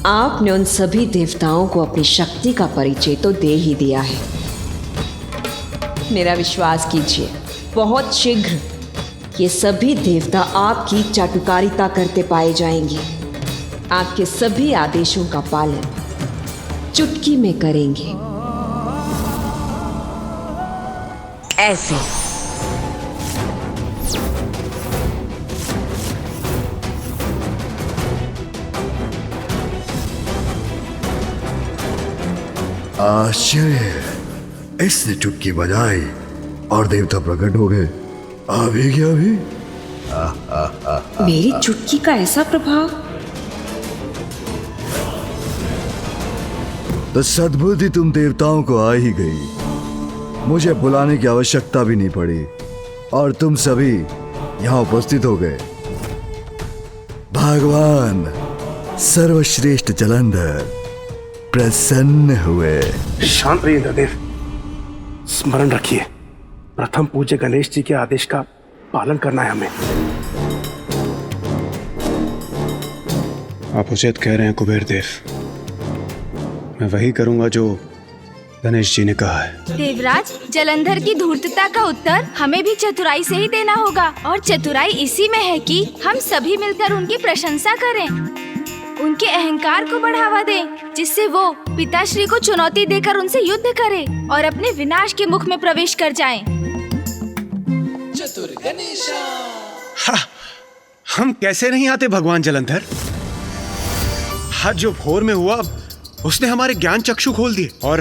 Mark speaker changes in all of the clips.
Speaker 1: आपने उन सभी देवताओं को अपनी शक्ति का परिचय तो दे ही दिया है। मेरा विश्वास कीजिए, बहुत शीघ्र ये सभी देवता आपकी चाटुकारिता करते पाए जाएंगे। आपके सभी आदेशों का पालन चुटकी में करेंगे। ऐसे
Speaker 2: आश्चर्य, इसने चुटकी बजाई और देवता प्रकट हो गए। आ भी गया भी।
Speaker 1: मेरी चुटकी का ऐसा प्रभाव।
Speaker 2: तो सद्बुद्धि तुम देवताओं को आ ही गई। मुझे बुलाने की आवश्यकता भी नहीं पड़ी और तुम सभी यहाँ उपस्थित हो गए। भगवान सर्वश्रेष्ठ जलंधर प्रसन्न हुए।
Speaker 3: शांत रहिए इंद्रदेव, स्मरण रखिए, प्रथम पूज्य गणेश जी के आदेश का पालन करना है हमें।
Speaker 4: आप उचित कह रहे हैं कुबेर देव, मैं वही करूंगा जो गणेश जी ने कहा है।
Speaker 5: देवराज, जलंधर की धूर्तता का उत्तर हमें भी चतुराई से ही देना होगा, और चतुराई इसी में है कि हम सभी मिलकर उनकी प्रशंसा करें, उनके अहंकार को बढ़ावा दें, जिससे वो पिताश्री को चुनौती देकर उनसे युद्ध करें और अपने विनाश के मुख में प्रवेश कर जाएं।
Speaker 6: चतुर गणेशा।
Speaker 4: हम कैसे नहीं आते भगवान जलंधर। आज जो भोर में हुआ उसने हमारे ज्ञान चक्षु खोल दिए और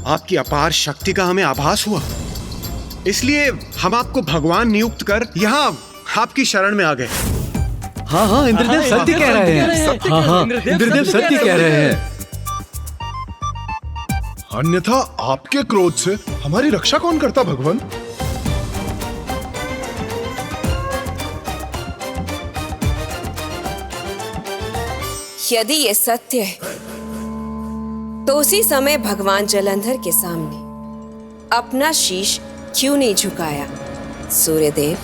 Speaker 4: आपकी अपार शक्ति का हमें आभास हुआ। इसलिए हम आपको भगवान नियुक्त कर यहाँ आपकी शरण में आ गए।
Speaker 7: हाँ, इंद्रदेव सत्य कह रहे हैं। हाँ, इंद्रदेव सत्य कह रहे हैं।
Speaker 8: अन्यथा आपके क्रोध से हमारी रक्षा कौन करता भगवान?
Speaker 9: यदि ये सत्य है तो उसी समय भगवान जलंधर के सामने अपना शीश क्यों नहीं झुकाया? सूर्यदेव,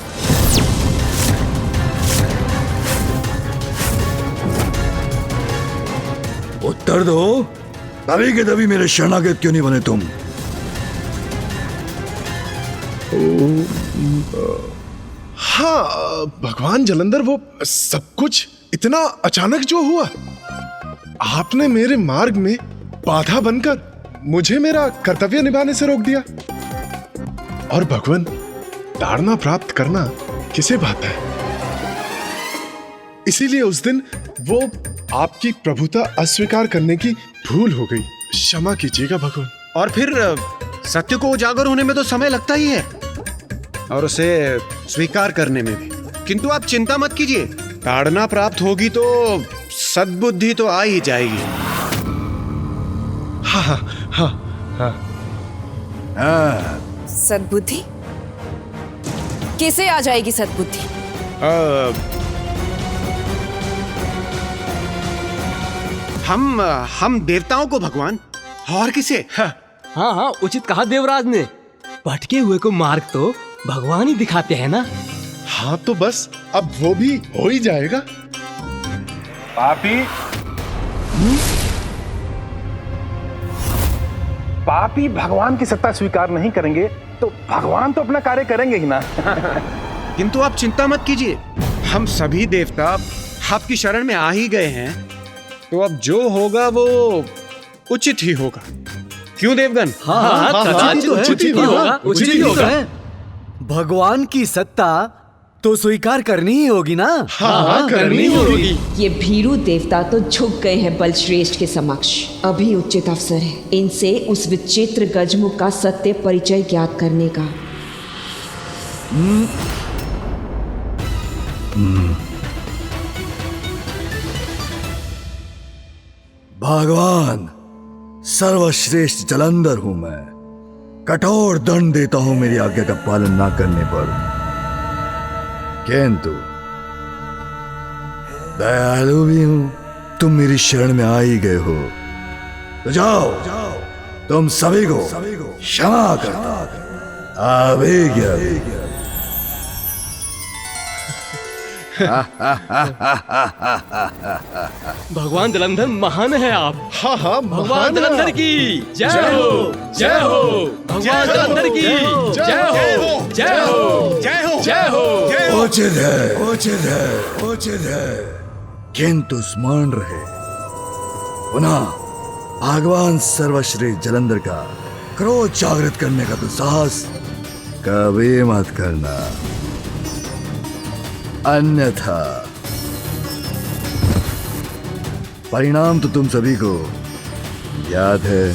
Speaker 2: उत्तर दो। तभी के तभी मेरे शरणागत क्यों नहीं बने तुम?
Speaker 8: हाँ भगवान जलंधर, वो सब कुछ इतना अचानक जो हुआ, आपने मेरे मार्ग में बाधा बनकर मुझे मेरा कर्तव्य निभाने से रोक दिया। और भगवान, ताड़ना प्राप्त करना किसे भाता है? इसीलिए उस दिन वो आपकी प्रभुता अस्वीकार करने की भूल हो गई। क्षमा कीजिएगा भगवान।
Speaker 4: और फिर सत्य को उजागर होने में तो समय लगता ही है और उसे स्वीकार करने में भी। किंतु आप चिंता मत कीजिए, ताड़ना प्राप्त होगी तो सद्बुद्धि तो आ ही जाएगी।
Speaker 8: हाँ हाँ हाँ हाँ।
Speaker 9: सद्बुद्धि कैसे आ जाएगी? सद्बुद्धि
Speaker 4: हम देवताओं को भगवान, और किसे?
Speaker 7: हाँ, उचित कहा देवराज ने। भटके हुए को मार्ग तो भगवान ही दिखाते हैं ना।
Speaker 8: हाँ तो बस अब वो भी हो ही जाएगा।
Speaker 3: पापी भगवान की सत्ता स्वीकार नहीं करेंगे तो भगवान तो अपना कार्य करेंगे ही ना।
Speaker 4: किंतु आप चिंता मत कीजिए, हम सभी देवता आपकी शरण में आ ही गए हैं, तो अब जो होगा वो उचित ही होगा। क्यों देवगण?
Speaker 7: उचित ही होगा। भगवान की सत्ता तो स्वीकार करनी ही होगी ना।
Speaker 8: हाँ, करनी होगी।
Speaker 1: ये भीरू देवता तो झुक गए हैं बलश्रेष्ठ के समक्ष। अभी उचित अवसर है इनसे उस विचित्र गजमुख का सत्य परिचय ज्ञात करने का।
Speaker 2: भगवान, सर्वश्रेष्ठ जलंधर हूं मैं। कठोर दंड देता हूं मेरी आज्ञा का पालन ना करने पर, किंतु दयालु भी हूं। तुम मेरी शरण में आ ही गए हो तो जाओ, तुम सभी को क्षमा करता।
Speaker 7: भगवान जलंधर महान है आप।
Speaker 8: हाँ हाँ,
Speaker 7: भगवान
Speaker 8: महान है
Speaker 7: जलंधर
Speaker 8: आप।
Speaker 7: की जय हो, जय हो। भगवान जलंधर की जय हो, जय हो,
Speaker 4: जय हो,
Speaker 7: जय हो।
Speaker 2: उचित है, उचित है, उचित है, किंतु स्मरण रहे पुनः भगवान सर्वश्रेष्ठ जलंधर का क्रोध जागृत करने का तो साहस कभी मत करना, अन्यथा परिणाम तो तुम सभी को याद है।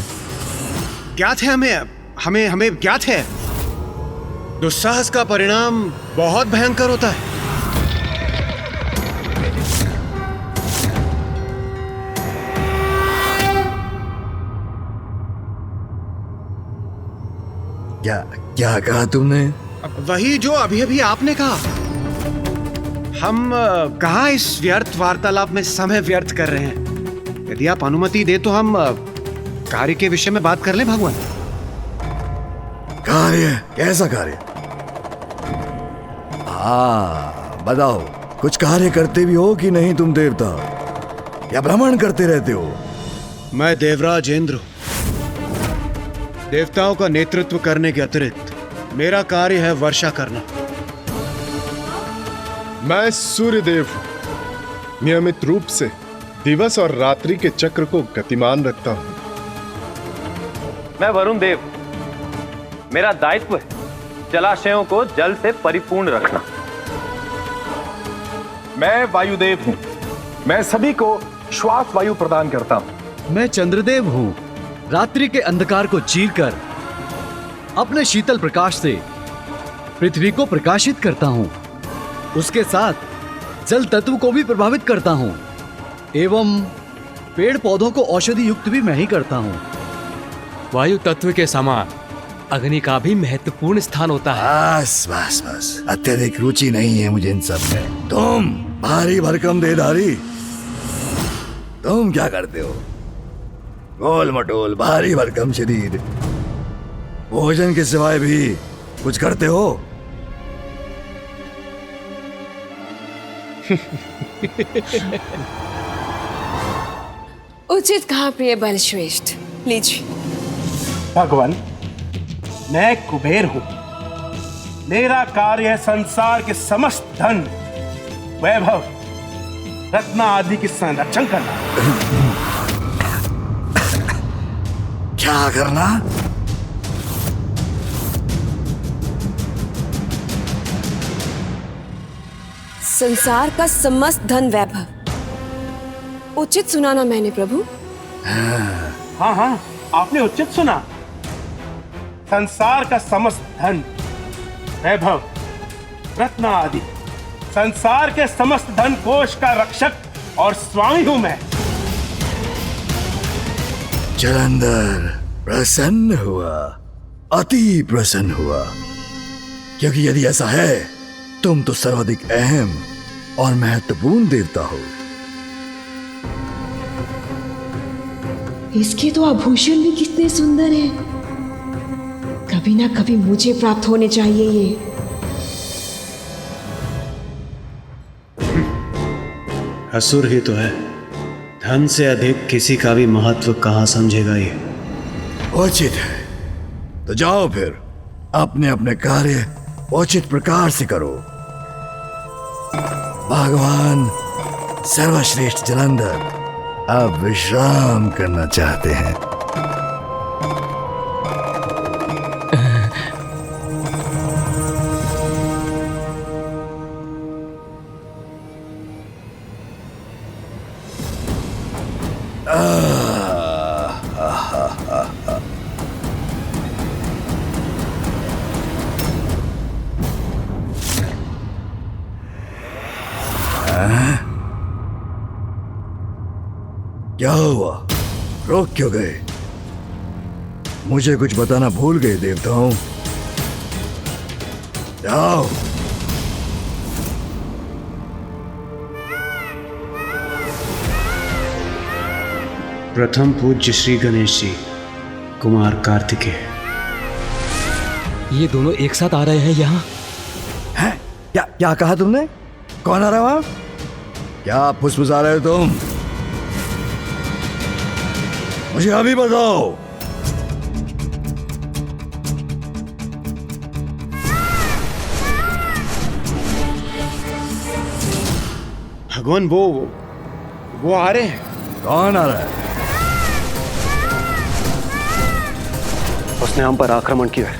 Speaker 4: ज्ञात है हमें हमें ज्ञात है। दुस्साहस का परिणाम बहुत भयंकर होता है।
Speaker 2: क्या क्या कहा तुमने?
Speaker 4: वही जो अभी अभी आपने कहा। हम कहाँ इस व्यर्थ वार्तालाप में समय व्यर्थ कर रहे हैं। यदि आप अनुमति दे तो हम कार्य के विषय में बात कर लें भगवान।
Speaker 2: कार्य? कैसा कार्य? हाँ बताओ, कुछ कार्य करते भी हो कि नहीं तुम देवता, या भ्रमण करते रहते हो?
Speaker 4: मैं देवराज इंद्र हूं। देवताओं का नेतृत्व करने के अतिरिक्त मेरा कार्य है वर्षा करना।
Speaker 8: मैं सूर्यदेव हूं। नियमित रूप से दिवस और रात्रि के चक्र को गतिमान रखता हूं।
Speaker 6: मैं वरुण देव। मेरा दायित्व है जलाशयों को जल से परिपूर्ण रखना।
Speaker 10: मैं वायुदेव हूं। मैं सभी को श्वास वायु प्रदान करता हूं।
Speaker 7: मैं चंद्रदेव हूँ। रात्रि के अंधकार को चीरकर अपने शीतल प्रकाश से पृथ्वी को प्रकाशित करता हूँ। उसके साथ जल तत्व को भी प्रभावित करता हूँ एवं पेड़ पौधों को औषधि युक्त भी मैं ही करता हूँ।
Speaker 11: वायु तत्व के समान अग्नि का भी महत्वपूर्ण स्थान होता है।
Speaker 2: बस बस बस, अत्यधिक रुचि नहीं है मुझे इन सब में। तुम भारी भरकम देहधारी, तुम क्या करते हो? गोल मटोल भारी भरकम शरीर, भोजन के सिवाय भी कुछ करते हो?
Speaker 9: उचित कहा प्रिय बलश्रेष्ठ। लीजिए।
Speaker 3: भगवान, मैं कुबेर हूं। मेरा कार्य है संसार के समस्त धन, वैभव, रत्न आदि की संरक्षण करना।
Speaker 2: क्या करना?
Speaker 9: संसार का समस्त धन वैभव। उचित सुना ना मैंने प्रभु?
Speaker 3: हाँ हाँ, आपने उचित सुना। संसार का समस्त धन, वैभव, रत्न आदि, संसार के समस्त धन कोश का रक्षक और स्वामी हूं मैं।
Speaker 2: जलंधर प्रसन्न हुआ, अति प्रसन्न हुआ, क्योंकि यदि ऐसा है तुम तो सर्वाधिक अहम और महत्वपूर्ण देवता हो।
Speaker 1: इसके तो आभूषण भी कितने सुंदर हैं। कभी ना कभी मुझे प्राप्त होने चाहिए ये।
Speaker 4: असुर ही तो है, धन से अधिक किसी का भी महत्व कहाँ समझेगा ये।
Speaker 2: उचित है, तो जाओ फिर अपने अपने कार्य उचित प्रकार से करो। भगवान सर्वश्रेष्ठ जलंधर अब विश्राम करना चाहते हैं। क्या हुआ? रोक क्यों गए? मुझे कुछ बताना भूल गए देवताओं? जाओ।
Speaker 4: प्रथम पूज्य श्री गणेश जी, कुमार कार्तिकेय।
Speaker 11: ये दोनों एक साथ आ रहे हैं यहाँ?
Speaker 2: हैं? क्या क्या कहा तुमने? कौन आ रहा है वहां? क्या फुसफुसा रहे हो तुम? मुझे अभी बताओ।
Speaker 4: भगवान, वो आ रहे हैं।
Speaker 2: कौन आ रहा है?
Speaker 10: उसने हम पर आक्रमण किया है।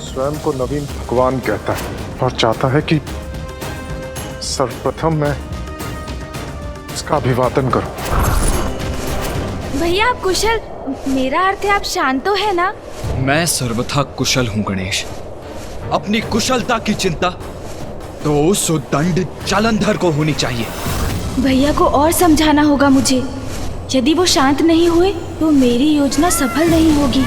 Speaker 10: स्वयं को नवीन भगवान कहता है और चाहता है कि सर्वप्रथम मैं इसका अभिवादन करूं।
Speaker 5: भैया आप कुशल? मेरा अर्थ है आप शांत तो है ना?
Speaker 12: मैं सर्वथा कुशल हूँ गणेश। अपनी कुशलता की चिंता तो उस उद्दंड जालंधर को होनी चाहिए।
Speaker 5: भैया को और समझाना होगा मुझे। यदि वो शांत नहीं हुए तो मेरी योजना सफल नहीं होगी।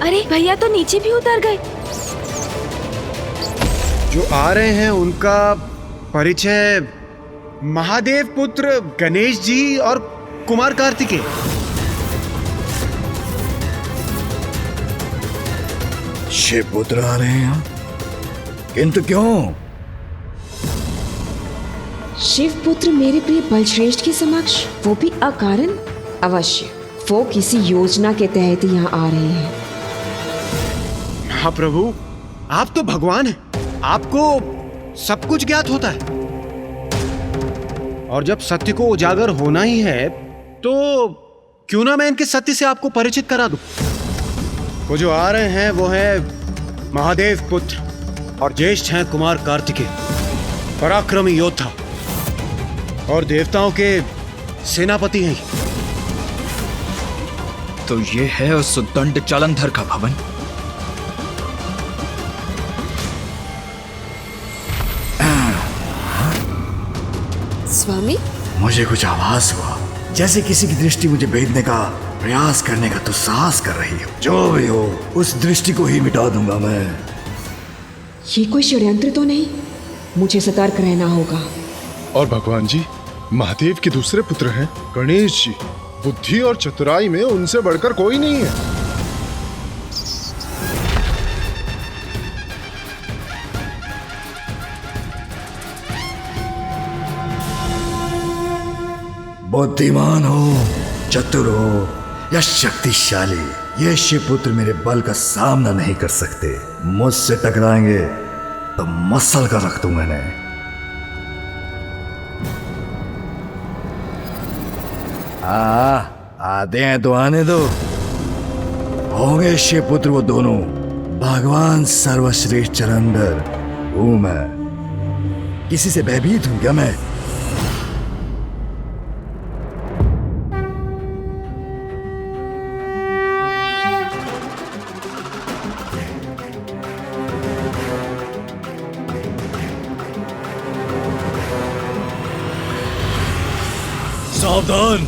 Speaker 5: अरे भैया तो नीचे भी उतर गए।
Speaker 4: जो आ रहे हैं उनका परिचय महादेव पुत्र गणेश जी और कुमार कार्तिकेय।
Speaker 2: शिव पुत्र आ रहे हैं यहाँ, किंतु क्यों?
Speaker 1: शिव पुत्र मेरे प्रिय बलश्रेष्ठ के समक्ष, वो भी अकारण? अवश्य वो किसी योजना के तहत यहाँ आ रहे हैं।
Speaker 4: महाप्रभु, आप तो भगवान हैं, आपको सब कुछ ज्ञात होता है। और जब सत्य को उजागर होना ही है तो क्यों ना मैं इनके सत्य से आपको परिचित करा दूं। वो जो आ रहे हैं वो है महादेव पुत्र और ज्येष्ठ हैं कुमार कार्तिकेय, पराक्रमी योद्धा और देवताओं के सेनापति हैं।
Speaker 12: तो ये है उस उद्दंड जालंधर का भवन।
Speaker 9: स्वामी,
Speaker 2: मुझे कुछ आभास हुआ जैसे किसी की दृष्टि मुझे भेदने का प्रयास करने का दुस्साहस कर रही हो। जो भी हो, उस दृष्टि को ही मिटा दूंगा मैं।
Speaker 1: ये कोई षड्यंत्र तो नहीं? मुझे सतर्क रहना होगा।
Speaker 8: और भगवान जी, महादेव के दूसरे पुत्र हैं गणेश जी। बुद्धि और चतुराई में उनसे बढ़कर कोई नहीं है।
Speaker 2: बुद्धिमान हो, चतुर हो या शक्तिशाली, ये शिवपुत्र मेरे बल का सामना नहीं कर सकते। मुझसे टकराएंगे तो मसल कर रख दूंगा इन्हें। आते हैं तो आने दो। होंगे शिवपुत्र वो दोनों। भगवान सर्वश्रेष्ठ जालंधर हूं मैं। किसी से भयभीत हूं क्या मैं?
Speaker 7: सावधान!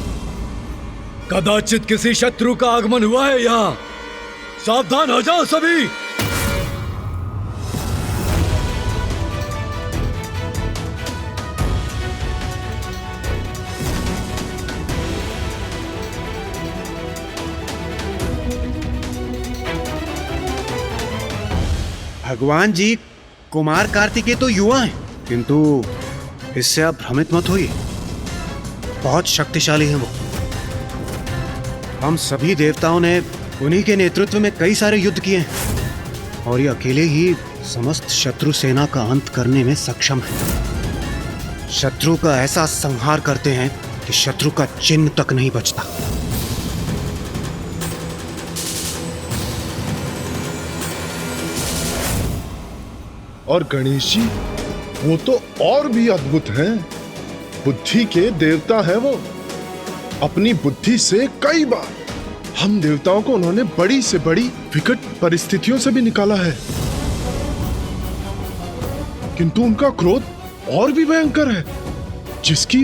Speaker 7: कदाचित किसी शत्रु का आगमन हुआ है यहाँ। सावधान हो जाओ सभी।
Speaker 4: भगवान जी, कुमार कार्तिकेय तो युवा हैं, किंतु इससे आप भ्रमित मत होइए। बहुत शक्तिशाली हैं वो। हम सभी देवताओं ने उन्हीं के नेतृत्व में कई सारे युद्ध किए हैं और ये अकेले ही समस्त शत्रु सेना का अंत करने में सक्षम है। शत्रु का ऐसा संहार करते हैं कि शत्रु का चिन्ह तक नहीं बचता।
Speaker 8: और गणेश जी, वो तो और भी अद्भुत हैं। बुद्धि के देवता है वो। अपनी बुद्धि से कई बार हम देवताओं को उन्होंने बड़ी से बड़ी विकट परिस्थितियों से भी निकाला है, किंतु उनका क्रोध और भी भयंकर है, जिसकी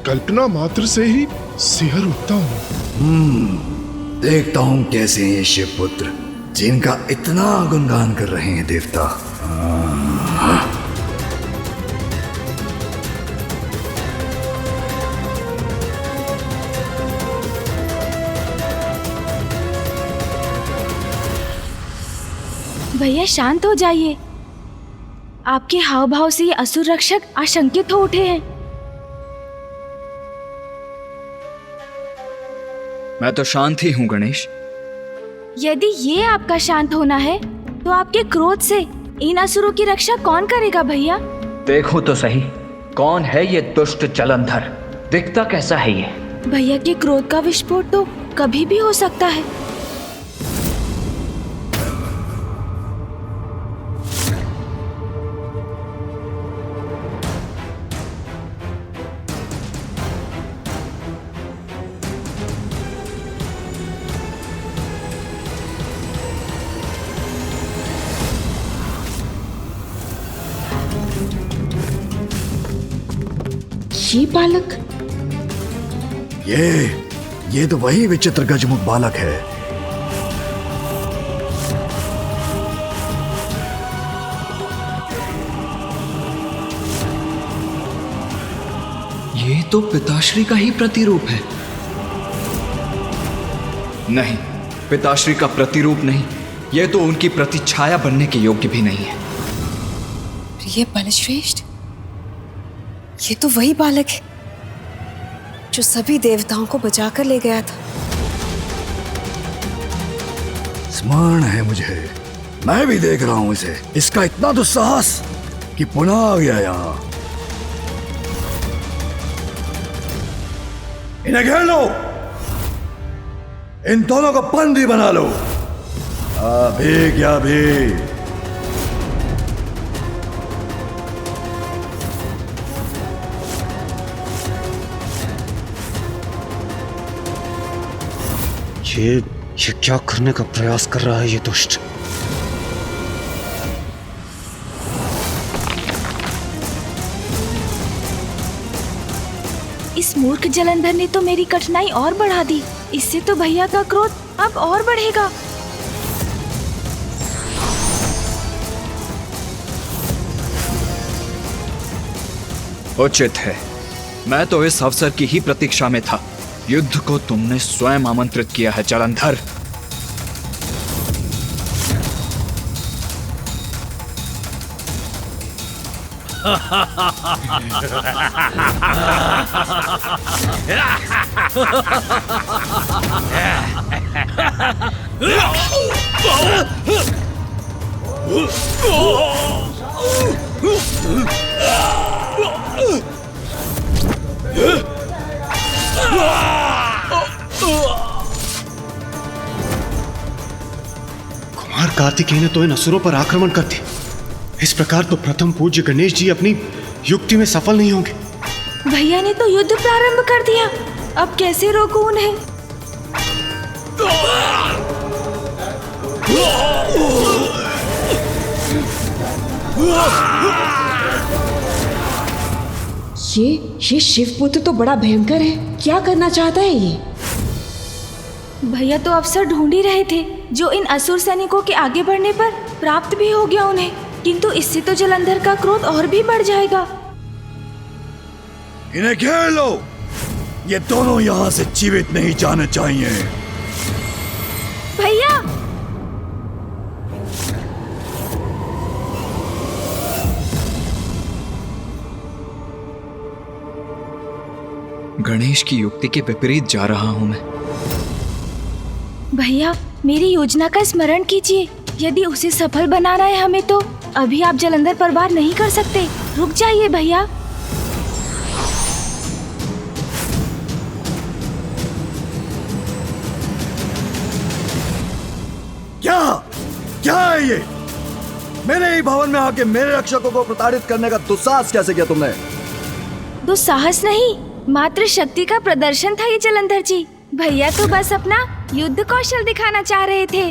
Speaker 8: कल्पना मात्र से ही सिहर उठता हूं।
Speaker 2: देखता हूं कैसे हैं ये शिवपुत्र जिनका इतना गुणगान कर रहे हैं देवता।
Speaker 5: भैया शांत हो जाइए। आपके हाव भाव से ये असुर रक्षक आशंकित हो उठे हैं।
Speaker 12: मैं तो शांत ही हूँ गणेश।
Speaker 5: यदि ये आपका शांत होना है तो आपके क्रोध से इन असुरों की रक्षा कौन करेगा भैया?
Speaker 12: देखो तो सही, कौन है ये दुष्ट जलंधर? दिखता कैसा है ये?
Speaker 5: भैया के क्रोध का विस्फोट तो कभी भी हो सकता है।
Speaker 1: ये बालक,
Speaker 2: ये तो वही विचित्र गजमुख बालक है।
Speaker 12: ये तो पिताश्री का ही प्रतिरूप है। नहीं, पिताश्री का प्रतिरूप नहीं, ये तो उनकी प्रतिछाया बनने के योग्य भी नहीं है।
Speaker 9: प्रिय बलश्रेष्ठ, ये तो वही बालक है जो सभी देवताओं को बचाकर ले गया था।
Speaker 2: स्मरण है मुझे, मैं भी देख रहा हूं इसे। इसका इतना दुस्साहस कि पुनः आ गया यहां। इन्हें घेर लो, इन दोनों को बंदी बना लो। अभी क्या भी।
Speaker 4: ये क्या करने का प्रयास कर रहा है ये दुष्ट?
Speaker 5: इस मूर्ख जलंधर ने तो मेरी कठिनाई और बढ़ा दी। इससे तो भैया का क्रोध अब और बढ़ेगा।
Speaker 12: उचित है, मैं तो इस अवसर की ही प्रतीक्षा में था। युद्ध को तुमने स्वयं आमंत्रित किया है जलंधर।
Speaker 4: कुमार कार्तिकेय ने तो इन असुरों पर आक्रमण कर दिया। इस प्रकार तो प्रथम पूज्य गणेश जी अपनी युक्ति में सफल नहीं होंगे।
Speaker 5: भैया ने तो युद्ध प्रारंभ कर दिया, अब कैसे रोकूं उन्हें?
Speaker 1: ये शिवपुत्र तो बड़ा भयंकर है। क्या करना चाहता है ये?
Speaker 5: भैया तो अवसर ढूंढ ही रहे थे जो इन असुर सैनिकों के आगे बढ़ने पर प्राप्त भी हो गया उन्हें, किंतु इससे तो जलंधर का क्रोध और भी बढ़ जाएगा।
Speaker 2: इन्हें घेर लो, ये दोनों यहाँ से जीवित नहीं जाने चाहिए।
Speaker 5: भैया!
Speaker 12: गणेश की युक्ति के विपरीत जा रहा हूं मैं।
Speaker 5: भैया, मेरी योजना का स्मरण कीजिए। यदि उसे सफल बनाना है हमें, तो अभी आप जलंधर पर वार नहीं कर सकते। रुक जाइए भैया।
Speaker 2: क्या है ये? मेरे ही भवन में आके मेरे रक्षकों को प्रताड़ित करने का दुस्साहस कैसे किया तुमने?
Speaker 5: दुस्साहस नहीं, मात्र शक्ति का प्रदर्शन था ये जलंधर जी। भैया तो बस अपना युद्ध कौशल दिखाना चाह रहे थे।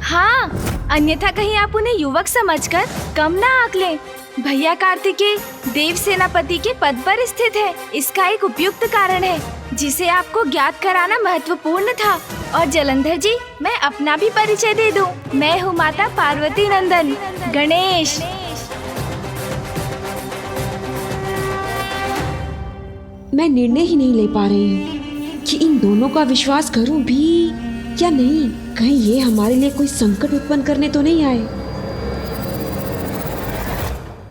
Speaker 5: हाँ, अन्यथा कहीं आप उन्हें युवक समझकर कम ना आंकलें। भैया कार्तिकेय देव सेनापति के पद पर स्थित है। इसका एक उपयुक्त कारण है जिसे आपको ज्ञात कराना महत्वपूर्ण था। और जलंधर जी, मैं अपना भी परिचय दे दूं। मैं हूँ माता पार्वती नंदन गणेश।
Speaker 1: मैं निर्णय ही नहीं ले पा रही हूँ कि इन दोनों का विश्वास करूं भी या नहीं। कहीं ये हमारे लिए कोई संकट उत्पन्न करने तो नहीं आए।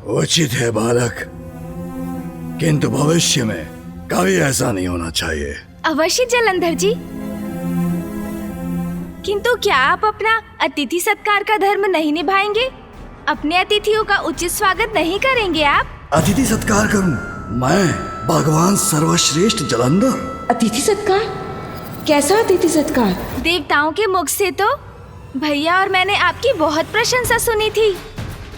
Speaker 2: उचित है बालक, किंतु भविष्य में कभी ऐसा नहीं होना चाहिए।
Speaker 5: अवश्य जलंधर जी। किंतु क्या आप अपना अतिथि सत्कार का धर्म नहीं निभाएंगे? अपने अतिथियों का उचित स्वागत नहीं करेंगे आप?
Speaker 2: अतिथि सत्कार करूं? मैं भगवान सर्वश्रेष्ठ जलंधर?
Speaker 1: अतिथि सत्कार? कैसा अतिथि सत्कार?
Speaker 5: देवताओं के मुख से तो भैया और मैंने आपकी बहुत प्रशंसा सुनी थी।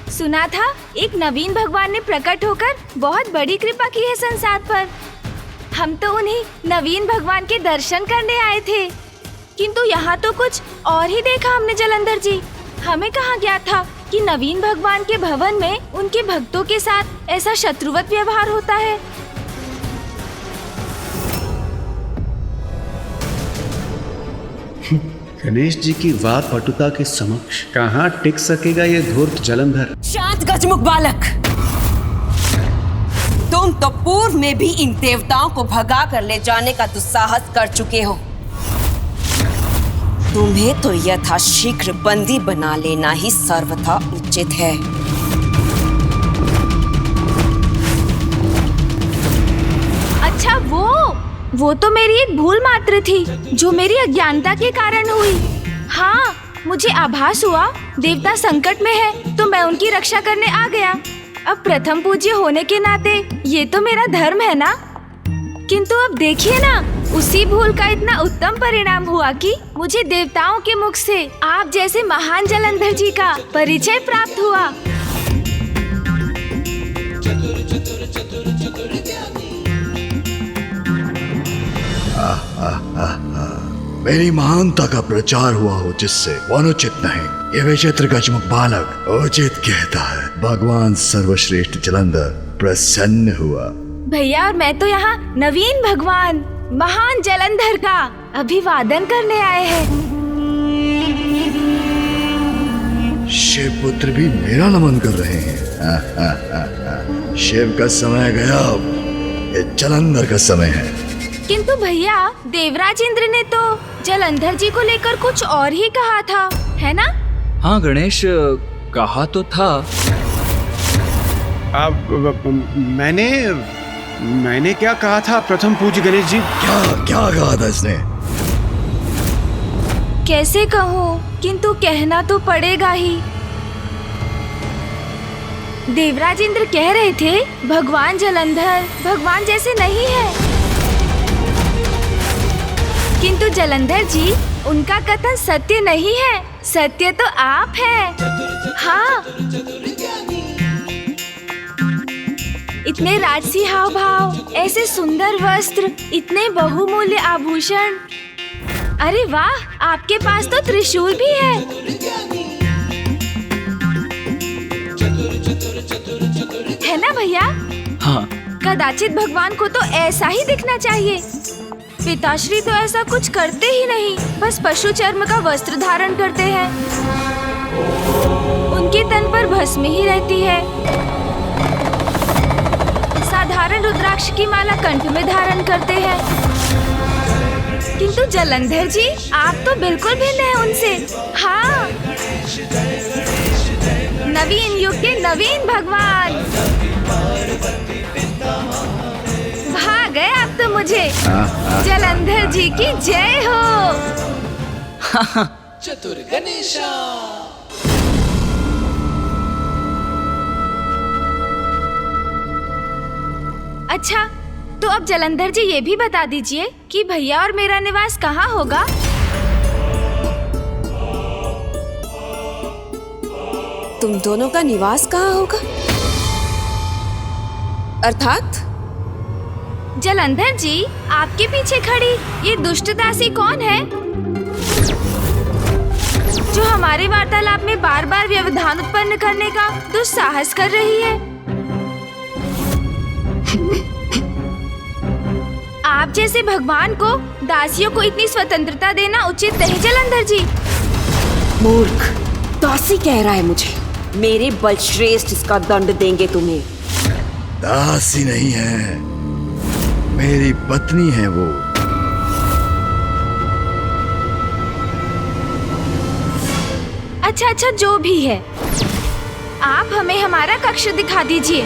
Speaker 5: सुना था एक नवीन भगवान ने प्रकट होकर बहुत बड़ी कृपा की है संसार पर। हम तो उन्हीं नवीन भगवान के दर्शन करने आए थे, किंतु यहाँ तो कुछ और ही देखा हमने जलंधर जी। हमें कहाँ गया था कि नवीन भगवान के भवन में उनके भक्तों के साथ ऐसा शत्रुवत व्यवहार होता है।
Speaker 4: गणेश जी की वाक पटुता के समक्ष कहाँ टिक सकेगा ये धूर्त जलंधर।
Speaker 9: शांत गजमुख बालक, तुम तो पूर्व में भी इन देवताओं को भगा कर ले जाने का दुस्साहस कर चुके हो। तुम्हें तो यथाशीघ्र बंदी बना लेना ही सर्वथा उचित है।
Speaker 5: अच्छा, वो तो मेरी एक भूल मात्र थी जो मेरी अज्ञानता के कारण हुई। हाँ, मुझे आभास हुआ देवता संकट में है तो मैं उनकी रक्षा करने आ गया। अब प्रथम पूज्य होने के नाते ये तो मेरा धर्म है ना। किंतु अब देखिए ना, उसी भूल का इतना उत्तम परिणाम हुआ कि मुझे देवताओं के मुख से आप जैसे महान जलंधर जी का परिचय प्राप्त हुआ।
Speaker 2: मेरी महानता का प्रचार हुआ हो जिससे वो अनुचित नहीं, ये विचित्र गजमुख बालक उचित कहता है। भगवान सर्वश्रेष्ठ जलंधर प्रसन्न हुआ।
Speaker 5: भैया और मैं तो यहाँ नवीन भगवान महान जलंधर का अभिवादन करने आए हैं।
Speaker 2: शिव पुत्र भी मेरा नमन कर रहे हैं। शिव का समय गया, अब ये जलंधर का समय है।
Speaker 5: किंतु भैया, देवराज इंद्र ने तो जलंधर जी को लेकर कुछ और ही कहा था, है ना?
Speaker 12: हाँ गणेश, कहा तो था।
Speaker 4: अब मैंने क्या कहा था प्रथम पूज्य गणेश जी?
Speaker 2: क्या कहा था इसने?
Speaker 5: कैसे कहूँ, किंतु कहना तो पड़ेगा ही। देवराज इंद्र कह रहे थे भगवान जलंधर भगवान जैसे नहीं है, किंतु जलंधर जी, उनका कथन सत्य नहीं है। सत्य तो आप हैं। हाँ, इतने राजसी हाव भाव, ऐसे सुंदर वस्त्र, इतने बहुमूल्य आभूषण। अरे वाह, आपके पास तो त्रिशूल भी है। है ना भैया?
Speaker 12: हाँ।
Speaker 5: कदाचित भगवान को तो ऐसा ही दिखना चाहिए। पिताश्री तो ऐसा कुछ करते ही नहीं, बस पशु चर्म का वस्त्र धारण करते हैं। उनके तन पर भस्म ही रहती है। साधारण रुद्राक्ष की माला कंठ में धारण करते हैं। किंतु जलंधर जी, आप तो बिल्कुल भिन्न हैं उनसे। हाँ, नवीन युग के नवीन भगवान। भाग गए आप तो मुझे। जलंधर जी की जय हो।
Speaker 13: चतुर गणेशा।
Speaker 5: अच्छा, तो अब जलंधर जी ये भी बता दीजिए कि भैया और मेरा निवास कहाँ होगा?
Speaker 9: तुम दोनों का निवास कहाँ होगा? अर्थात?
Speaker 5: जलंधर जी, आपके पीछे खड़ी ये दुष्ट दासी कौन है जो हमारे वार्तालाप में बार बार व्यवधान उत्पन्न करने का दुस्साहस कर रही है? आप जैसे भगवान को दासियों को इतनी स्वतंत्रता देना उचित नहीं जलंधर जी।
Speaker 9: मूर्ख, दासी कह रहा है मुझे। मेरे बलश्रेष्ठ इसका दंड देंगे तुम्हें।
Speaker 2: दासी नहीं है, मेरी पत्नी है वो।
Speaker 5: अच्छा, जो भी है, आप हमें हमारा कक्ष दिखा दीजिए।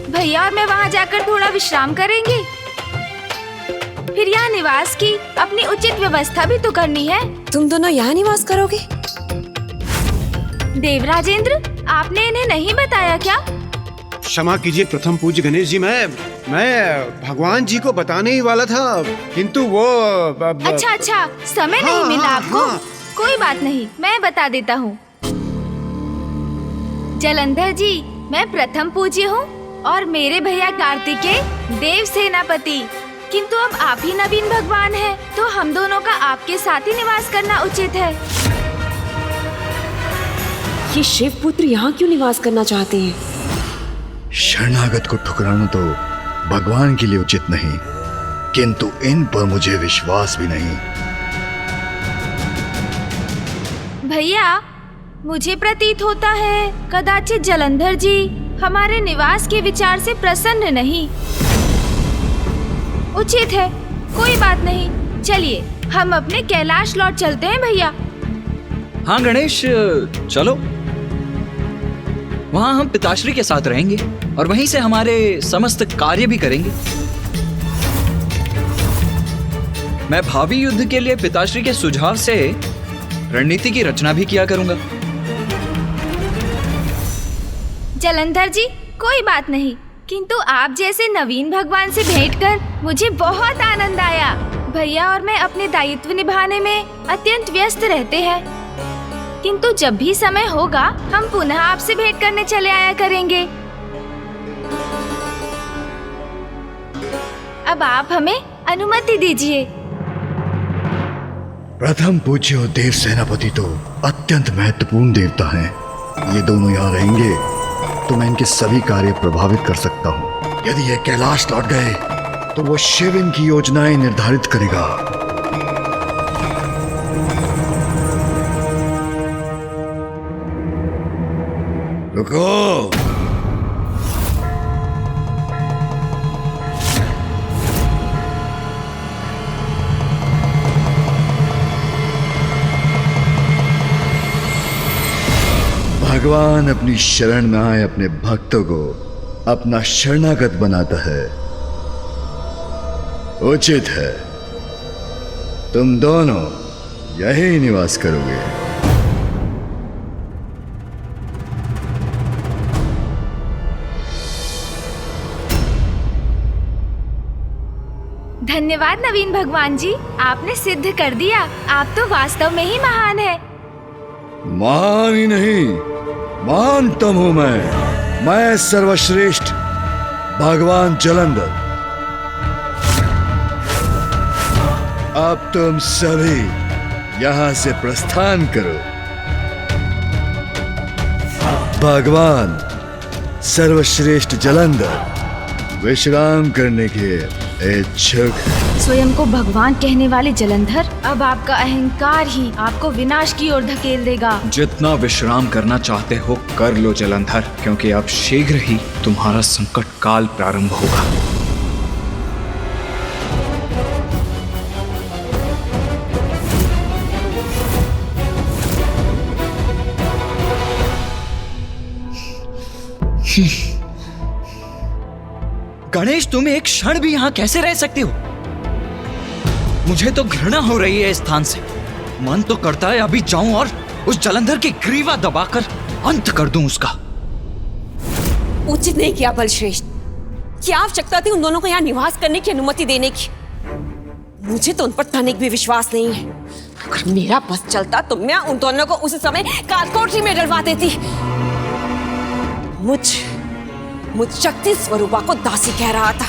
Speaker 5: भैया और मैं वहाँ जाकर थोड़ा विश्राम करेंगे। फिर यहाँ निवास की अपनी उचित व्यवस्था भी तो करनी है।
Speaker 9: तुम दोनों यहाँ निवास करोगे?
Speaker 5: देवराजेंद्र, आपने इन्हें नहीं बताया क्या?
Speaker 4: क्षमा कीजिए प्रथम पूज्य गणेश जी, मैं भगवान जी को बताने ही वाला था, किंतु वो
Speaker 5: अच्छा, समय नहीं मिला आपको? कोई बात नहीं, मैं बता देता हूँ। जलंधर जी, मैं प्रथम पूज्य हूँ और मेरे भैया कार्तिकेय देव सेनापति। किंतु अब आप ही नवीन भगवान हैं, तो हम दोनों का आपके साथ ही निवास करना उचित है।
Speaker 9: ये शिव पुत्र यहाँ क्यों निवास करना चाहते हैं?
Speaker 2: शरणागत को ठुकराना तो भगवान के लिए उचित नहीं, किंतु इन पर मुझे विश्वास भी नहीं।
Speaker 5: भैया, मुझे प्रतीत होता है कदाचित जलंधर जी हमारे निवास के विचार से प्रसन्न नहीं। उचित है, कोई बात नहीं। चलिए, हम अपने कैलाश लौट चलते हैं भैया।
Speaker 12: हाँ गणेश, चलो। वहाँ हम पिताश्री के साथ रहेंगे और वहीं से हमारे समस्त कार्य भी करेंगे। मैं भावी युद्ध के लिए पिताश्री के सुझाव से रणनीति की रचना भी किया करूंगा।
Speaker 5: जलंधर जी, कोई बात नहीं, किंतु आप जैसे नवीन भगवान से भेंट कर मुझे बहुत आनंद आया। भैया और मैं अपने दायित्व निभाने में अत्यंत व्यस्त रहते हैं, किंतु जब भी समय होगा हम पुनः आपसे भेंट करने चले आया करेंगे। अब आप हमें अनुमति दीजिए।
Speaker 2: प्रथम पूज्य और देव सेनापति तो अत्यंत महत्वपूर्ण देवता हैं। ये दोनों यहाँ रहेंगे तो मैं इनके सभी कार्य प्रभावित कर सकता हूँ। यदि ये कैलाश लौट गए तो वो शिव इनकी योजनाएं निर्धारित करेगा। रुको, भगवान अपनी शरण में आए अपने भक्तों को अपना शरणागत बनाता है। उचित है तुम दोनों यही निवास करोगे।
Speaker 5: धन्यवाद नवीन भगवान जी, आपने सिद्ध कर दिया। आप तो वास्तव में ही महान है।
Speaker 2: महान ही नहीं, महानतम हूं मैं सर्वश्रेष्ठ भगवान जलंधर। अब तुम सभी यहां से प्रस्थान करो। भगवान सर्वश्रेष्ठ जलंधर विश्राम करने के इच्छुक।
Speaker 5: स्वयं को भगवान कहने वाले जलंधर, अब आपका अहंकार ही आपको विनाश की ओर धकेल देगा।
Speaker 12: जितना विश्राम करना चाहते हो कर लो जलंधर, क्योंकि अब शीघ्र ही तुम्हारा संकट काल प्रारंभ होगा। गणेश, तुम एक क्षण भी यहाँ कैसे रह सकते हो? मुझे तो घृणा हो रही है इस स्थान से। मन तो करता है अभी जाऊं और उस जलंधर की ग्रीवा दबाकर अंत कर दूं उसका।
Speaker 9: उचित नहीं किया बलश्रेष्ठ। क्या आवश्यकता थी उन दोनों को यहाँ निवास करने की अनुमति देने की? मुझे तो उन पर तनिक भी विश्वास नहीं है। अगर मेरा बस चलता तो मैं उन दोनों को उस समय कालकोठरी में डलवा देती। मुझ शक्ति स्वरूपा को दासी कह रहा था।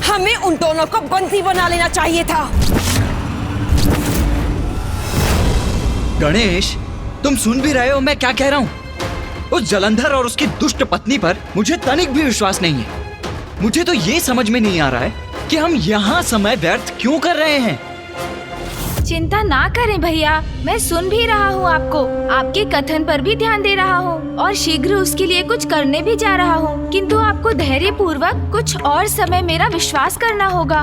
Speaker 9: हमें उन दोनों को बंदी बना लेना चाहिए था।
Speaker 12: गणेश, तुम सुन भी रहे हो मैं क्या कह रहा हूँ? उस जलंधर और उसकी दुष्ट पत्नी पर मुझे तनिक भी विश्वास नहीं है। मुझे तो ये समझ में नहीं आ रहा है कि हम यहाँ समय व्यर्थ क्यों कर रहे हैं।
Speaker 5: चिंता ना करें भैया, मैं सुन भी रहा हूँ आपको, आपके कथन पर भी ध्यान दे रहा हूँ और शीघ्र उसके लिए कुछ करने भी जा रहा हूँ। किंतु आपको धैर्य पूर्वक कुछ और समय मेरा विश्वास करना होगा।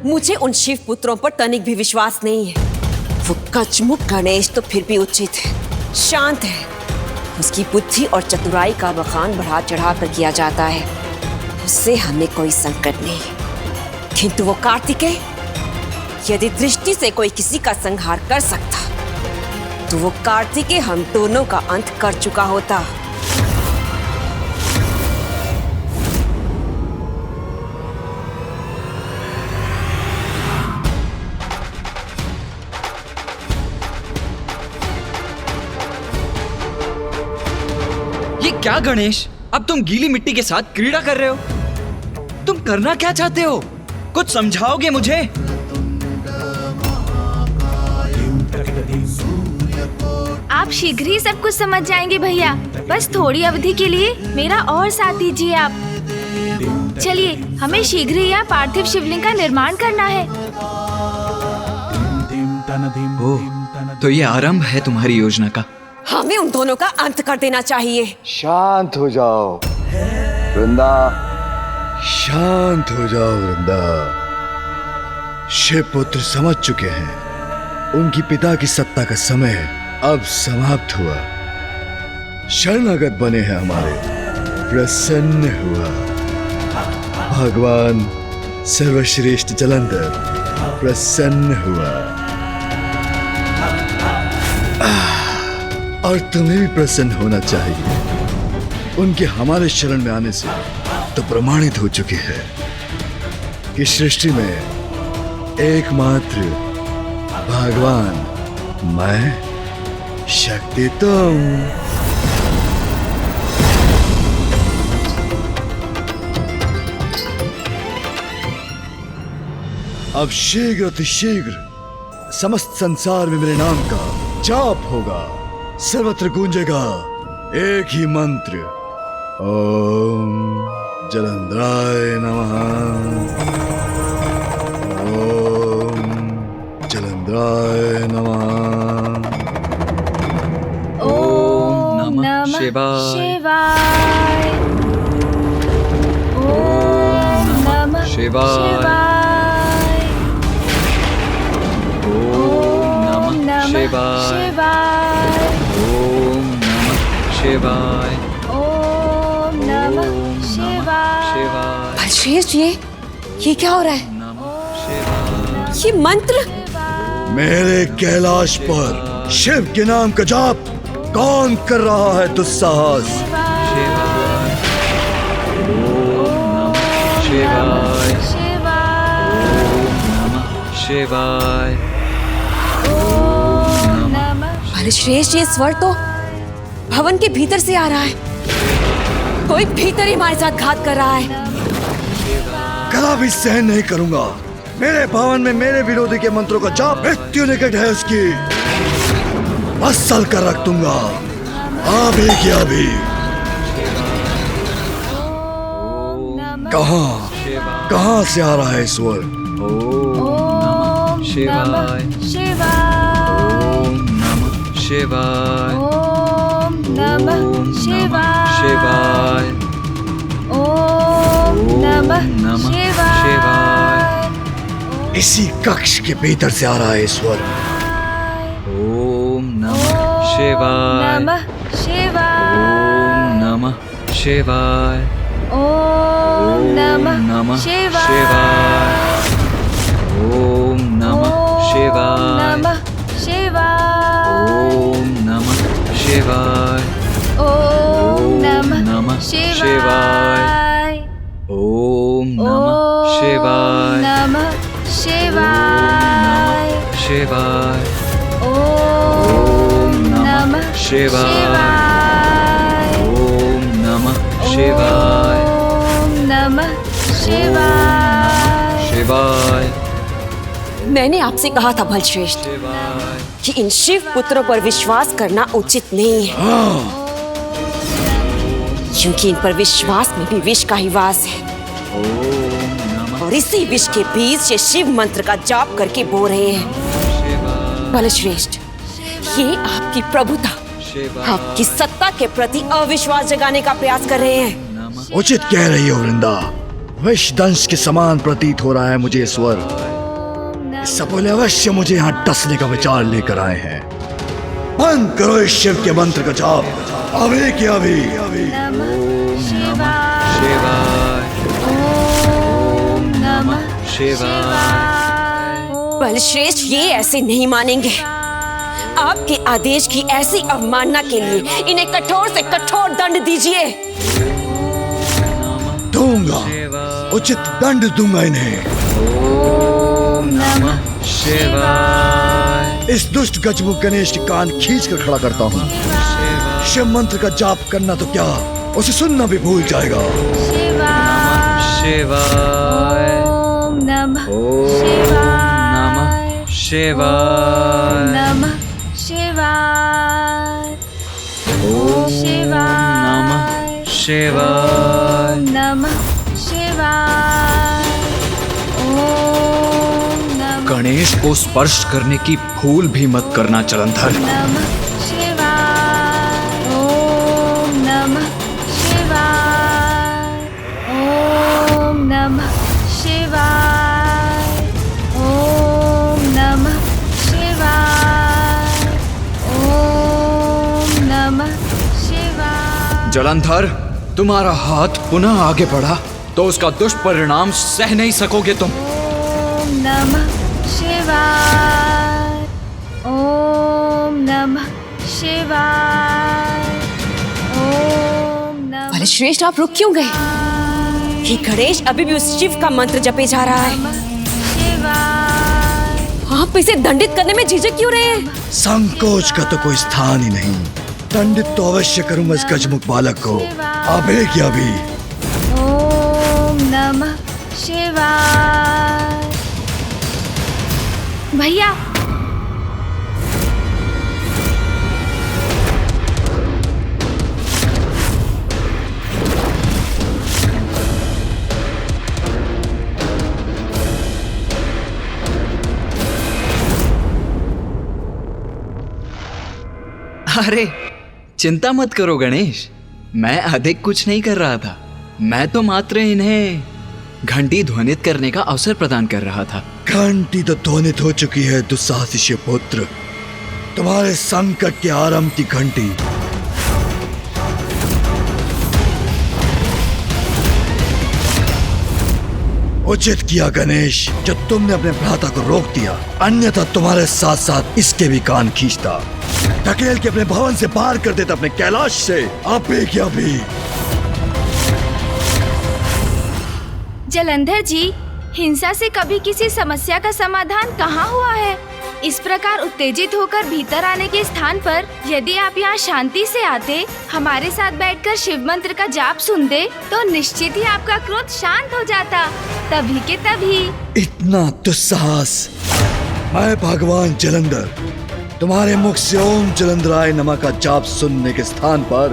Speaker 9: मुझे उन शिव पुत्रों पर तनिक भी विश्वास नहीं है। वो कचमुख गणेश तो फिर भी उचित है, शांत है। उसकी बुद्धि और चतुराई का बखान बढ़ा चढ़ा कर किया जाता है। उससे हमें कोई संकट नहीं, किंतु वो कार्तिकेय, यदि दृष्टि से कोई किसी का संहार कर सकता तो वो कार्तिकेय हम दोनों का अंत कर चुका होता।
Speaker 12: ये क्या गणेश, अब तुम गीली मिट्टी के साथ क्रीड़ा कर रहे हो? तुम करना क्या चाहते हो? कुछ समझाओगे मुझे?
Speaker 5: आप शीघ्र ही सब कुछ समझ जाएंगे भैया। बस थोड़ी अवधि के लिए मेरा और साथ दीजिए आप। चलिए, हमें शीघ्र ही यहाँ पार्थिव शिवलिंग का निर्माण करना है।
Speaker 12: ओह, तो ये आरंभ है तुम्हारी योजना का।
Speaker 9: हमें उन दोनों का अंत कर देना चाहिए।
Speaker 2: शांत हो जाओ वृंदा, शांत हो जाओ वृंदा। शिवपुत्र समझ चुके हैं, उनकी पिता की सत्ता का समय अब समाप्त हुआ। शरणागत बने हैं हमारे, प्रसन्न हुआ। भगवान सर्वश्रेष्ठ जलंधर प्रसन्न हुआ। और तुम्हें भी प्रसन्न होना चाहिए। उनके हमारे शरण में आने से तो प्रमाणित हो चुके हैं कि सृष्टि में एकमात्र भगवान मैं, शक्ति तुम। अब शीघ्र अतिशीघ्र समस्त संसार में मेरे नाम का जाप होगा। सर्वत्र गूंजेगा एक ही मंत्र, ओम जलंधराय नमः, ओम जलंधराय नमः,
Speaker 12: ओम नमः शिवाय,
Speaker 5: ओम नमः शिवाय,
Speaker 12: ओम नमः शिवाय, ओम नमः शिवाय,
Speaker 5: ओम नमः शिवाय।
Speaker 9: बलश्रेष्ठ, ये क्या हो रहा है? ये मंत्र
Speaker 2: मेरे कैलाश पर शिव के नाम का जाप कौन कर रहा है दुस्साहस?
Speaker 12: शिवाय, शिवाय,
Speaker 9: बलश्रेष्ठ, ये स्वर तो भवन के भीतर से आ रहा है। कोई भीतर ही हमारे साथ घात कर रहा है।
Speaker 2: कदा भी सहन नहीं करूंगा। मेरे भवन में मेरे विरोधी के मंत्रों का जाप मृत्यु निकट है उसकी। मसल कर रख दूंगा अभी की अभी। कहां से आ रहा है स्वर?
Speaker 12: ओम शिवाय, ओम नमः शिवाय,
Speaker 5: ओम नमः
Speaker 12: शिवाय,
Speaker 5: ओम नमः शिवाय।
Speaker 2: इसी कक्ष के भीतर से आ रहा है स्वर।
Speaker 12: ओम नमः शिवाय, ओम नमः शिवाय,
Speaker 5: ओम नमः शिवाय,
Speaker 12: ओम नमः शिवाय,
Speaker 5: ओम नमः शिवाय,
Speaker 12: ओम नमः
Speaker 5: ओम
Speaker 12: शिवाय,
Speaker 5: नमः शिवाय,
Speaker 12: ओम नमः शिवाय,
Speaker 5: नमः शिवाय,
Speaker 12: शिवाय,
Speaker 5: ओम नमः
Speaker 12: शिवाय, ओम नमः शिवाय,
Speaker 5: ओम नमः शिवाय,
Speaker 12: शिवाय,
Speaker 9: मैंने आपसे कहा था बलश्रेष्ठ कि इन शिव पुत्रों पर विश्वास करना उचित नहीं है, क्योंकि इन पर विश्वास में भी विष का ही वास है। और इसी विष के बीज ये शिव मंत्र का जाप करके बो रहे हैं। बलश्रेष्ठ, ये आपकी प्रभुता, आपकी सत्ता के प्रति अविश्वास जगाने का प्रयास कर रहे हैं।
Speaker 2: उचित कह रही हो वृंदा। विष दंश के समान प्रतीत हो रहा है मुझे स्वर। इस सपोले अवश्य मुझे यहाँ डसने का विचार लेकर आए हैं। बंद करो इस शिव के मंत्र का जाप अभी के अभी।
Speaker 9: बलश्रेष्ठ ये ऐसे नहीं मानेंगे। आपके आदेश की ऐसी अवमानना के लिए इन्हें कठोर से कठोर दंड दीजिए।
Speaker 2: दूंगा, उचित दंड दूंगा इन्हें। इस दुष्ट गजमुख गणेश के कान खींच कर खड़ा करता हूँ। शिव मंत्र का जाप करना तो क्या, उसे सुनना भी भूल जाएगा।
Speaker 5: ओम नमः शिवाय नमः शिवाय ओम नमः शिवाय नमः शिवाय ओम नमः।
Speaker 12: गणेश को स्पर्श करने की भूल भी मत करना जलंधर।
Speaker 5: नमः शिवाय ओम नमः शिवाय ओम नमः शिवाय ओम नमः शिवाय ओम नमः शिवाय।
Speaker 12: जलंधर, तुम्हारा हाथ पुनः आगे बढ़ा तो उसका दुष्परिणाम सह नहीं सकोगे तुम।
Speaker 5: ओम नमः शिवाय ओम नमः शिवाय ओम नमः।
Speaker 9: बलश्रेष्ठ आप रुक क्यों गए? ये गणेश अभी भी उस शिव का मंत्र जपे जा रहा है। आप इसे दंडित करने में झिझक क्यों रहे हैं?
Speaker 2: संकोच का तो कोई स्थान ही नहीं। दंडित तो अवश्य करूंगा इस गजमुख बालक को अभी के अभी।
Speaker 5: ओम नमः शिवाय। भैया
Speaker 12: अरे चिंता मत करो गणेश, मैं अधिक कुछ नहीं कर रहा था। मैं तो मात्र इन्हें घंटी ध्वनित करने का अवसर प्रदान कर रहा था।
Speaker 2: घंटी तो ध्वनित हो चुकी है दुस्साहसी शिव पुत्र। तुम्हारे संकट के आरंभ की घंटी। उचित किया गणेश जो तुमने अपने भ्राता को रोक दिया, अन्यथा तुम्हारे साथ साथ इसके भी कान खींचता, धकेल के अपने भवन से बाहर कर देता अपने कैलाश से। अभी क्या भी।
Speaker 5: जलंधर जी, हिंसा से कभी किसी समस्या का समाधान कहाँ हुआ है? इस प्रकार उत्तेजित होकर भीतर आने के स्थान पर यदि आप यहाँ शांति से आते, हमारे साथ बैठकर शिव मंत्र का जाप सुनते, तो निश्चित ही आपका क्रोध शांत हो जाता। तभी के तभी।
Speaker 2: इतना दुस्साहस। मैं भगवान जलंधर तुम्हारे मुख से ओम जलंधराय नमः का जाप सुनने के स्थान पर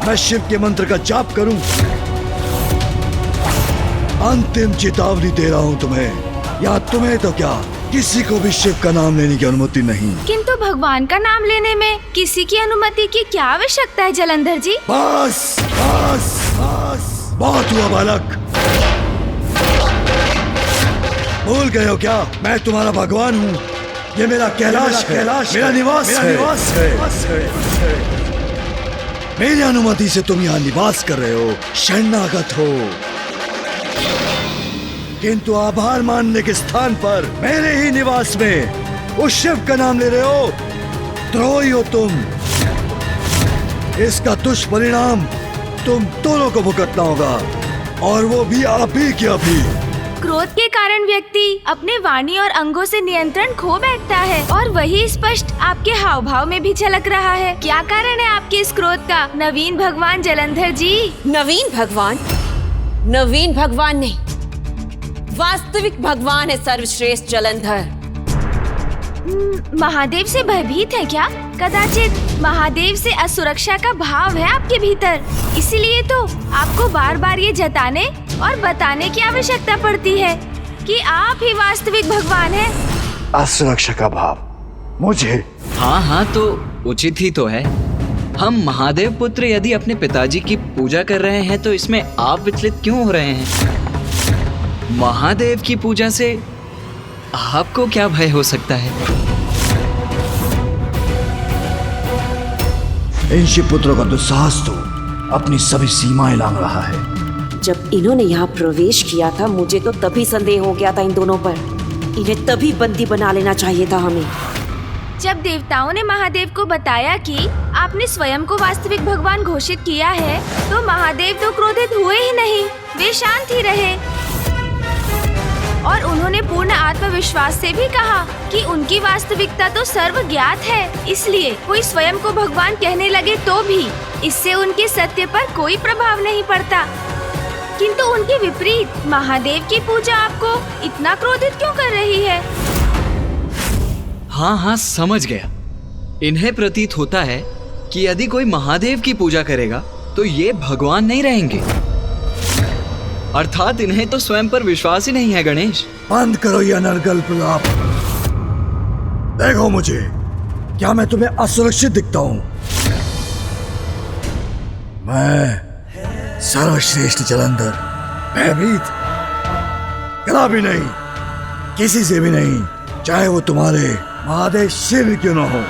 Speaker 2: मैं शिव के मंत्र का जाप करूं? अंतिम चेतावनी दे रहा हूं तुम्हें। या तुम्हें तो क्या, किसी को भी शिव का नाम लेने की अनुमति नहीं।
Speaker 5: किंतु भगवान का नाम लेने में किसी की अनुमति की क्या आवश्यकता है जलंधर जी?
Speaker 2: बस बस बस, बहुत हुआ बालक। भूल गए हो क्या? मैं तुम्हारा भगवान हूँ। ये मेरा कैलाश है, मेरा निवास है। मेरी अनुमति से तुम यहाँ निवास कर रहे हो, शरणागत हो। किंतु आभार मानने के स्थान पर मेरे ही निवास में उस शिव का नाम ले रहे हो। द्रोही हो तुम। इसका दुष्परिणाम तुम दोनों को भुगतना होगा, और वो भी अभी के अभी।
Speaker 5: क्रोध के कारण व्यक्ति अपने वाणी और अंगों से नियंत्रण खो बैठता है, और वही स्पष्ट आपके हाव भाव में भी झलक रहा है। क्या कारण है आपके इस क्रोध का, नवीन भगवान जलंधर जी?
Speaker 9: नवीन भगवान? नवीन भगवान नहीं, वास्तविक भगवान है सर्वश्रेष्ठ जलंधर।
Speaker 5: महादेव से भयभीत है क्या? कदाचित महादेव से असुरक्षा का भाव है आपके भीतर, इसीलिए तो आपको बार बार ये जताने और बताने की आवश्यकता पड़ती है कि आप ही वास्तविक भगवान हैं।
Speaker 2: असुरक्षा का भाव मुझे?
Speaker 12: हाँ तो उचित ही तो है। हम महादेव पुत्र यदि अपने पिताजी की पूजा कर रहे हैं तो इसमें आप विचलित क्यों हो रहे हैं? महादेव की पूजा से आपको क्या भय हो सकता है?
Speaker 2: इन शिवपुत्रों का दुस्साहस तो अपनी सभी सीमाएं लांघ रहा है।
Speaker 9: जब इन्होंने यहाँ प्रवेश किया था मुझे तो तभी संदेह हो गया था इन दोनों पर। इन्हें तभी बंदी बना लेना चाहिए था हमें।
Speaker 5: जब देवताओं ने महादेव को बताया कि आपने स्वयं को वास्तविक भगवान घोषित किया है, तो महादेव तो क्रोधित हुए ही नहीं, वे शांत ही रहे। और उन्होंने पूर्ण आत्मविश्वास से भी कहा कि उनकी वास्तविकता तो सर्वज्ञात है, इसलिए कोई स्वयं को भगवान कहने लगे तो भी इससे उनके सत्य पर कोई प्रभाव नहीं पड़ता। किंतु उनके विपरीत महादेव की पूजा आपको इतना क्रोधित क्यों कर रही है?
Speaker 12: हाँ, समझ गया। इन्हें प्रतीत होता है कि यदि कोई महादेव की पूजा करेगा तो ये भगवान नहीं रहेंगे। अर्थात इन्हें तो स्वयं पर विश्वास ही नहीं है। गणेश,
Speaker 2: बंद करो ये अनर्गल प्रलाप। देखो मुझे, क्या मैं तुम्हें असुरक्षित दिखता हूं? मैं सर्वश्रेष्ठ जलंधर भयभीत कदा भी नहीं, किसी से भी नहीं, चाहे वो तुम्हारे महादेव शिव क्यों न हो।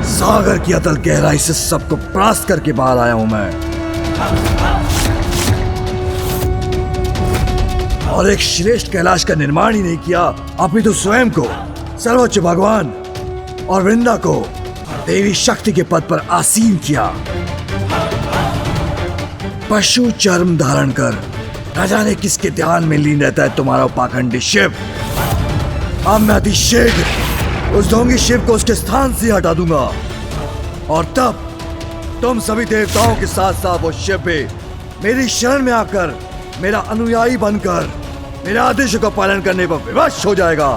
Speaker 2: सागर की अतल गहराई से सबको परास्त करके बाहर आया हूं मैं। और एक श्रेष्ठ कैलाश का निर्माण ही नहीं किया, अपितु स्वयं को सर्वोच्च भगवान और वृंदा को देवी शक्ति के पद पर आसीन किया। पशु चर्म धारण कर न जाने किसके ध्यान में लीन रहता है तुम्हारा पाखंडी शिव। अब मैं अति शीघ्र उस ढोंगी शिव को उसके स्थान से हटा दूंगा, और तब तुम सभी देवताओं के साथ साथ वो शिव भी मेरी शरण में आकर मेरा अनुयायी बनकर मेरे आदेशों का पालन करने पर विवश हो जाएगा,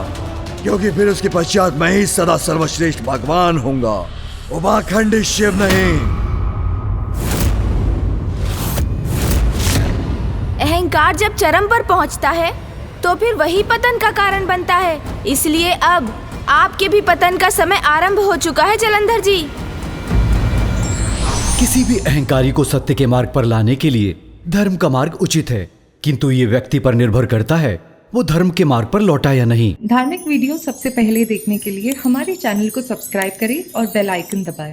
Speaker 2: क्योंकि फिर उसके पश्चात मैं ही सदा सर्वश्रेष्ठ भगवान होऊंगा, वो पाखंडी शिव नहीं।
Speaker 5: अहंकार जब चरम पर पहुंचता है तो फिर वही पतन का कारण बनता है। इसलिए अब आपके भी पतन का समय आरंभ हो चुका है जलंधर जी।
Speaker 7: किसी भी अहंकारी को सत्य के मार्ग पर लाने के लिए धर्म का मार्ग उचित है, किंतु ये व्यक्ति पर निर्भर करता है वो धर्म के मार्ग पर लौटा या नहीं।
Speaker 13: धार्मिक वीडियो सबसे पहले देखने के लिए हमारे चैनल को सब्सक्राइब करें और बेल आइकन दबाएं।